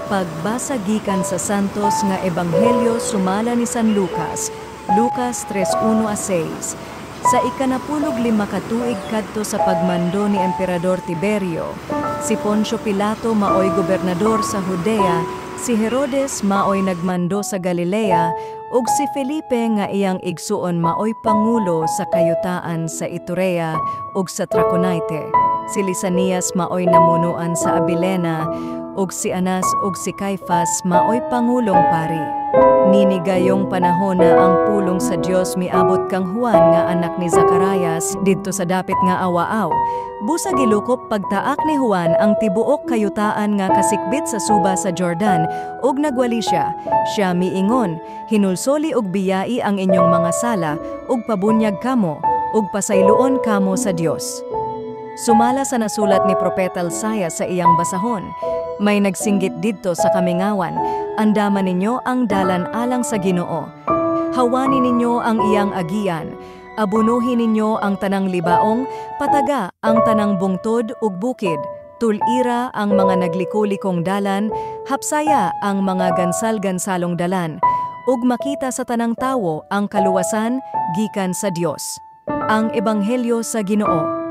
Pagbasa gikan sa Santos nga Ebanghelyo sumala ni San Lucas, Lucas 3:1-6. Sa ikanapulog lima katuig kadto sa pagmando ni Emperador Tiberio, si Poncio Pilato maoy gobernador sa Judea, si Herodes maoy nagmando sa Galilea, ug si Felipe nga iyang igsuon maoy pangulo sa kayutaan sa Iturea ug sa Traconite. Si Lisanias maoy namunuan sa Abilena, ug si Anas ug si Caifas maoy pangulong pari. Ninigayong panahon na ang pulong sa Dios miabot kang Juan nga anak ni Zacarias didto sa dapit nga Awaaw. Busa gilukop pagtaak ni Juan ang tibuok kayutaan nga kasikbit sa suba sa Jordan ug nagwali siya. Siya miingon, hinulsoli og biyai ang inyong mga sala ug pabunyag kamo ug pasayloon kamo sa Dios. Sumala sa nasulat ni Propeta Isaias sa iyang basahon, may nagsinggit didto sa kamingawan, andaman ninyo ang dalan alang sa Ginoo. Hawani ninyo ang iyang agian, abunuhin ninyo ang tanang libaong, pataga ang tanang bungtod ug bukid, tulira ang mga nagliko-likong dalan, hapsaya ang mga gansal-gansalong dalan, ug makita sa tanang tawo ang kaluwasan gikan sa Dios. Ang Ebanghelyo sa Ginoo.